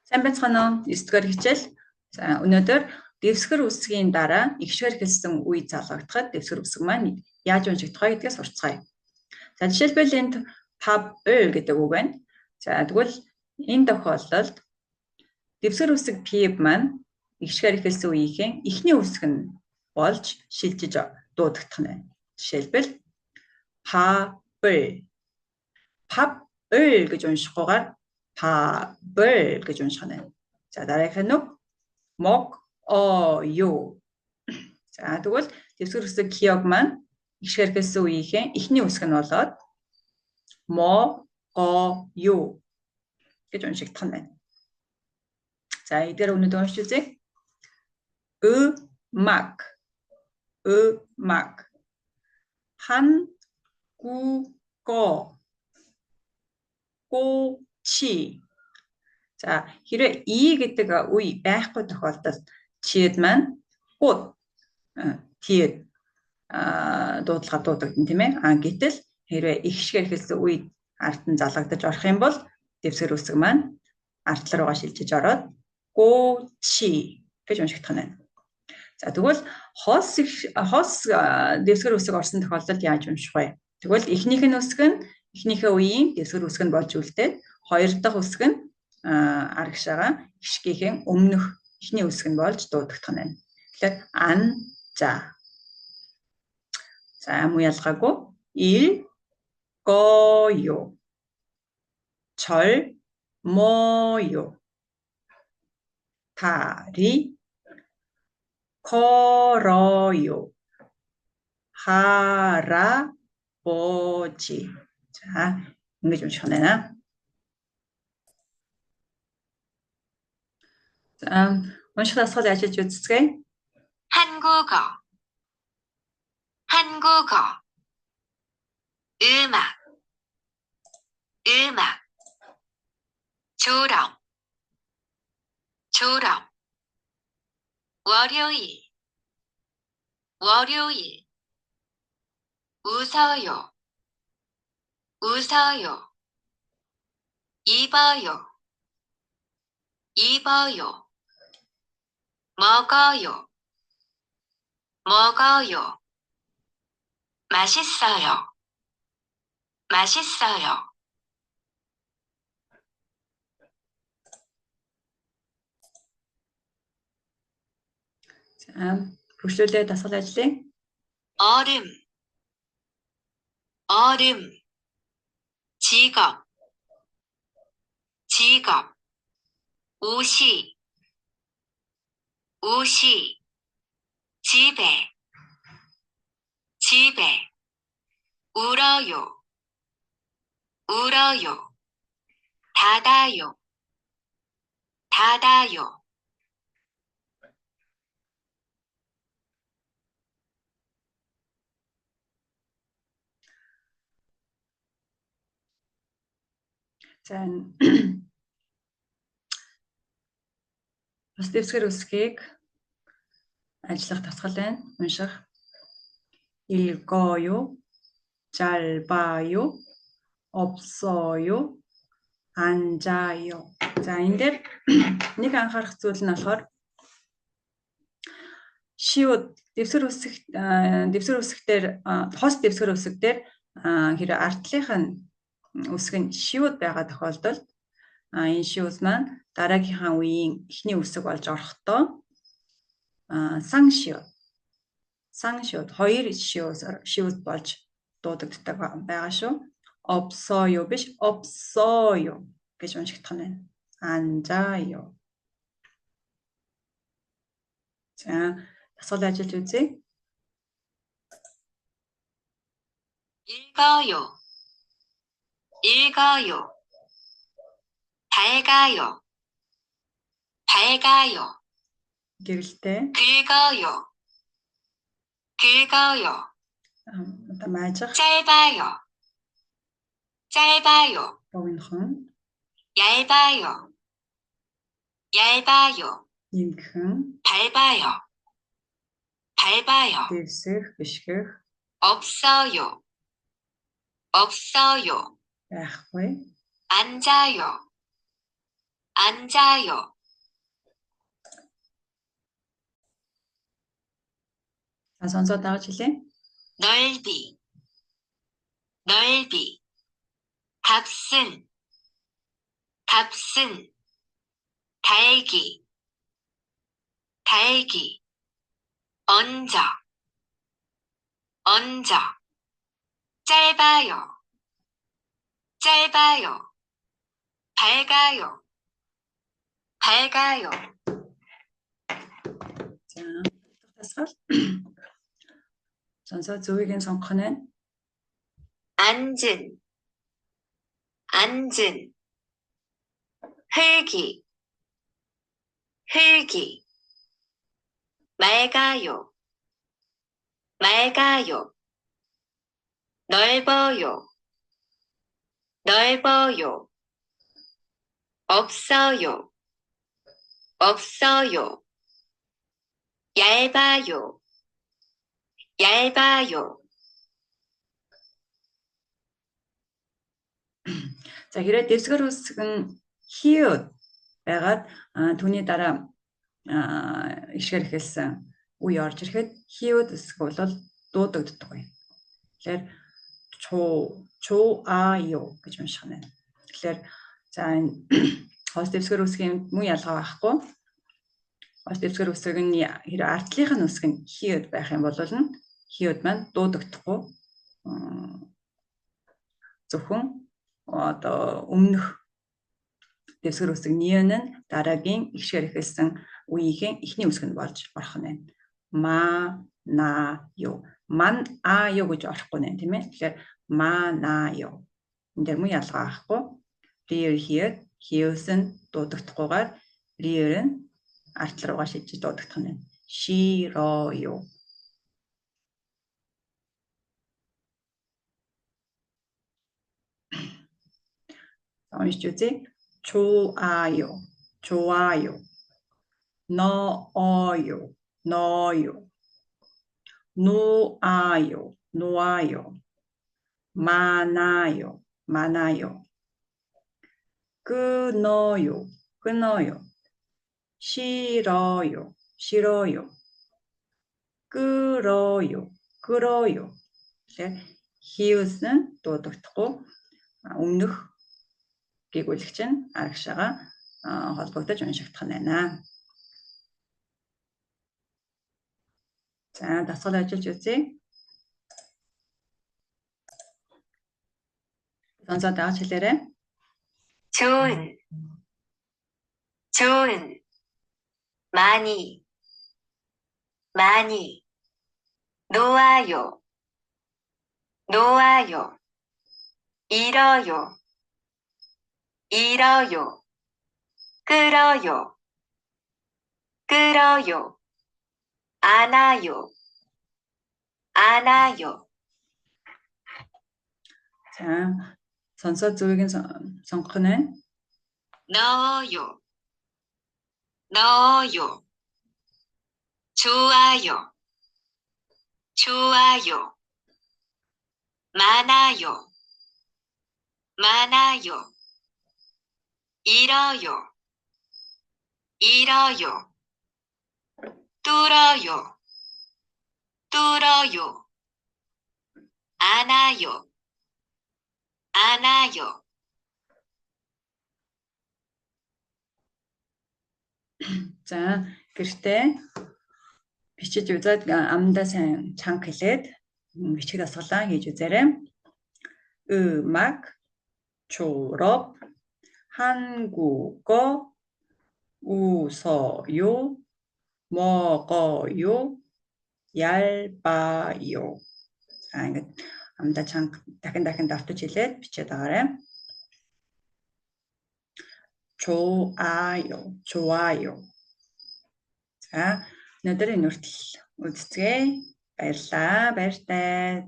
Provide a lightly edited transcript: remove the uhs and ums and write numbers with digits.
Сайн байцгаана уу? 9-р хичээл. За өнөөдөр дэвсгэр үсгийн дараа ихшгээр хэлсэн үе залгагдахад дэвсгэр үсэг маань яаж уншигдах вэ гэдгээс сурцгаая. За жишээлбэл энд pub гэдэг үг байна. За тэгвэл энэ тохиолдолд дэвсгэр үсэг pib маань ихшгээр хэлсэн үеийн эхний үсэг нь болж шилжиж дуудагдах нь. Жишээлбэл pub гэж уншихгүйгээр pub гэж унших нь. За дараагийнх нь мог юу. За тэгвэл дэвсгэр үсэг киог маань ихшгээр хэлсэн үеийн эхний үсэг нь болоод мо юу гэж уншигдах нь байна. За эдгээр өнөдөө уншиж үзье. mag 한국어 За хэрвээ гэдэг үе байхгүй тохиолдолд чиэд маань гууд тэгээд дуудлага дуудагдана тийм ээ. Гэтэл хэрвээ ихшгээр хэлсэн үед ард нь залгагдаж орох юм бол дэвсгэр үсэг маань ардлаар руугаа шилжиж ороод гучи гэж уншигдах нь байна. За тэгвэл хос дэвсгэр үсэг орсон тохиолдолд яаж унших вэ? Тэгвэл эхнийхээ үеийн дэвсгэр үсэг нь болж үлдээд хоёр дахь үсэг нь арагшаага ишгийнхэн өмнөх эхний үсэг нь болж дуудагдах нь байна. Тэгэхээр За муу ялгаагүй 읽어요. 젊어요. 다리 걸어요. 할아버지. 자, 이게 좀 시원하나? 자, 원시라서 다시 주세요. 한국어 음악 졸업 월요일 웃어요 입어요 먹어요 맛있어요 자, 복습에 다섯 가지. 얼음 직업 옷이 집에 울어요 닫아요 За бас дэвсгэр үсгийг ажиллах тасгал байна. Унших. 읽어요. 짧아요. 없어요. 앉아요. За энэ дээр нэг анхаарах зүйл нь болохоор шиуд дэвсгэр үсэг дээр хос дэвсгэр үсэг дээр хэрэг артлынх нь үсэг нь шиуд байгаа тохиолдолд энэ шиуд маань дараагийнхаа үеийн эхний үсэг болж орохдоо 상시옷 хоёр шиуд болж дуудагддаг байгаа шүү. 없어요 биш 없어요 гэж уншигдах нь байна. 앉아요. 자, 다섯 ажиллаж үзье. 읽어요 밝아요 гэрэлтэй. 긁어요 맞아. 짧아요 богинохон. 얇아요 нэмхэн. 밟아요 дэвсэх бишгэх. 없어요 байхгүй. 앉아요 앉아요. 자, 선서 다 같이 해. 넓이, 넓이. 값은, 값은. 달기, 달기. 얹어, 얹어. 짧아요, 짧아요. 밝아요, 밝아요. 자, 다섯. 선서 зөвийг сонгох нь 앉은, 앉은. 흙이, 흙이. 맑아요, 맑아요. 넓어요, 넓어요. 없어요, 없어요. 얇아요, 얇아요. за хэрэг дэвсгэр үсэг нь хийод байгаад түүний дараа ишгээр эхэлсэн үе орж ирэхэд хийод үсэг бол дуудагддаг юм. Тэгэхээр чуу гэж унших нь. Тэгэхээр за энэ хос дэвсгэр үсгийн мөн ялгаа байхгүй. Хос дэвсгэр үсэг нь хэрэг артлынх нь үсэг нь хийод байх юм бол хийод маань дуудагдахгүй. Зөвхөн одоо өмнөх дэвсгэр үсэг ниен нь дараагийн ишгээр эхэлсэн үеийн эхний үсэг нь болж орох нь байна. ма на ё ман а ё гэж орохгүй нэ тийм ээ. Тэгэхээр ма на ё энэ дэр муу ялгаа авахгүй. Риер хийгээд хийсэн дуудагдахгүйгээр риер нь арт руугаа шижиж дуудагдах нь байна. широё. уншиж үзье. 좋아요, 좋아요. 넣어요, 넣어요. 놓아요, 놓아요. 많아요, 많아요. 끊어요, 끊어요. 싫어요, 싫어요. 끌어요, 끌어요. 히읗은 дуудагдахгүй өмнөх гээгүүлэгч нь арагшаага холбогдож уншигдах нь байна. За, дасгал ажиллаж үзье. 선서 다 같이 хэлээрэй. 좋은, 좋은. 많이, 많이. 놓아요, 놓아요. 잃어요, 잃어요. 끌어요, 끌어요. 안아요, 안아요. 자, 선서 зөвийг сонгох нь 넣어요, 넣어요. 좋아요, 좋아요. 많아요, 많아요. 잃어요, 잃어요. 뚫어요, 뚫어요. 안아요, 안아요. за гэртээ бичиж үзээд амдаа сайн чанга хэлээд бичиг дасгалаа хийж үзээрэй. 음악 졸업 한국어 웃어요 먹어요 얇아요. За ингээд амдаа чанга дахин давтаж хэлээд бичээд байгаарай. 좋아요, 좋아요. 자, өнөөдөр энэ хүртэл үзцгээе. баярлалаа. баяртай.